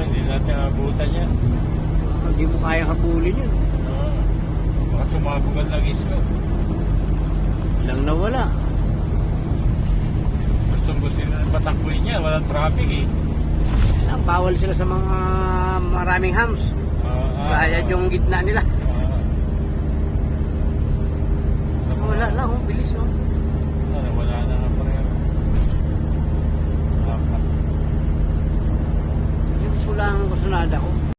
hindi natin abutan yan. Hindi mo kaya habulin yun. Baka sumabog ang langis ko. Lang nawala. Gusto sila patakbuhin niya, walang traffic eh. Bawal sila sa mga maraming hams. Sayad yung gitna nila. Wala lang, bilis no. Wala na nga pareho. Yung pulang kusunada ko.